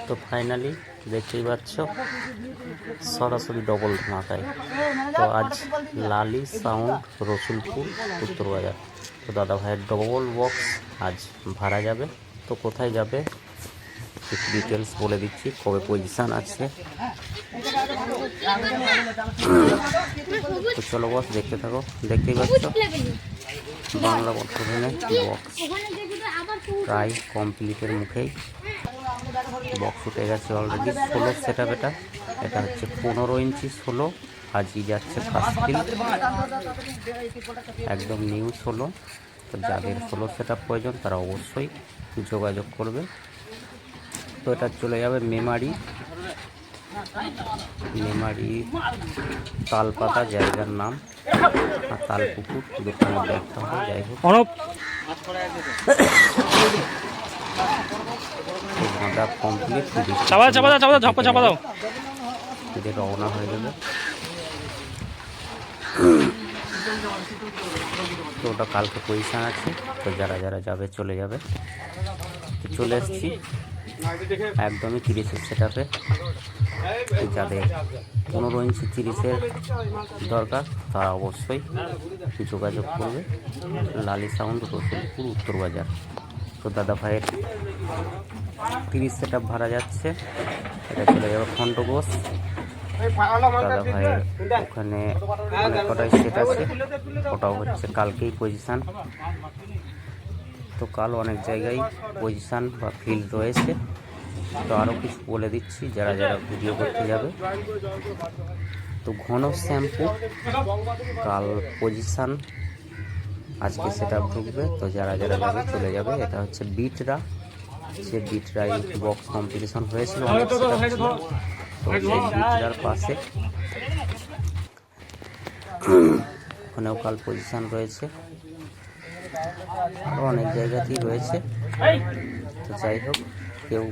তো ফাইনালি দেখতেই পাচ্ছ সরাসরি ডবল ধামাকায়। তো আজ লালি সাউন্ড রসুলপুর উত্তরবাজার। তো দাদা ভাইয়ের ডবল বক্স আজ ভাড়া যাবে। তো কোথায় যাবে একটু ডিটেলস বলে দিচ্ছি, কবে পজিশান আছে। তো চলো বস দেখতে থাকো। দেখতেই পাচ্ছ বাংলা বর্তমানে বক্স প্রায় কমপ্লিটের মুখেই। বক্স উঠে গেছে অলরেডি। 16 set up. এটা হচ্ছে 15 ইঞ্চি 16। আজই যাচ্ছে ফার্স্ট ফিল, একদম নিউ 16। তো যাদের 16 সেট আপ প্রয়োজন তারা অবশ্যই যোগাযোগ করবে। তো এটা চলে যাবে মেমারি তালপাতা জায়গার নাম, আর তালপুকুর দুটোর মধ্যে একটা হবে। যাই হোক কমপ্লিট রওনা হয়ে যাবে। তো ওটা কালকে পজিশান আছে। তো যারা যারা যাবে চলে যাবে। চলে এসছি একদমই 30-এর সেট আপে। যাদের 15 ইঞ্চি 30-এর দরকার তারা অবশ্যই যোগাযোগ করবে। লালি সাউন্ড রসুলপুর উত্তরবাজার। তো দাদা ভাইয়ের 30 সেট আপ ভাড়া যাচ্ছে। এটা চলে যাবে খণ্ডঘোষ। দাদা ভাইয়ের ওখানে অনেক কটাই সেট আছে, ওটাও হচ্ছে কালকেই পজিশান। তো কাল অনেক জায়গায় পজিশান বা ফিল্ড রয়েছে। তো আরও কিছু বলে দিচ্ছি যারা যারা ভিডিও করতে যাবে। তো ঘন শ্যাম্পু কাল পজিশান, আজকে সেট আপ ঢুকবে। তো যারা যারা যাবে চলে যাবে। এটা হচ্ছে বিটরা, সে বিটরাই বক্স কম্পিটিশন হয়েছিল, অনেক সেট আপ ছিল। তো সেই বিটরার পাশে ওখানেও কাল পজিশান রয়েছে, আরও অনেক জায়গাতেই রয়েছে। তো যাই হোক, কেউ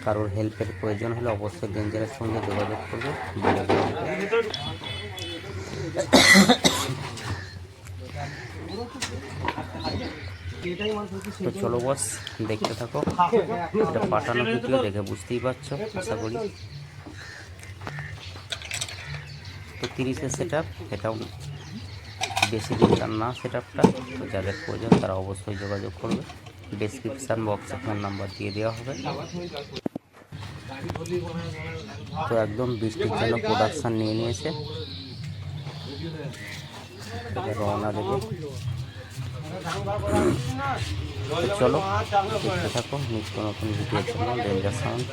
কারোর হেল্পের প্রয়োজন হলে অবশ্যই ডেঞ্জারের সঙ্গে যোগাযোগ করবে। তো চলো বস দেখতে থাকো। এটা পাঠানো ভিডিও দেখে বুঝতেই পারছো আশা করি। তো 30-এর সেট আপ, এটাও বেশি দিনকার না সেট আপটা। তো যাদের প্রয়োজন তারা অবশ্যই যোগাযোগ করবে। ডেসক্রিপশান বক্সে ফোন নাম্বার দিয়ে দেওয়া হবে। তো একদম বৃষ্টির জন্য প্রোডাকশান নিয়ে নিয়েছে, রওনা দেবে। চলো দেখতে থাকো নিত্য নতুন ভিডিওর জন্য ডেঞ্জার সাউন্ড।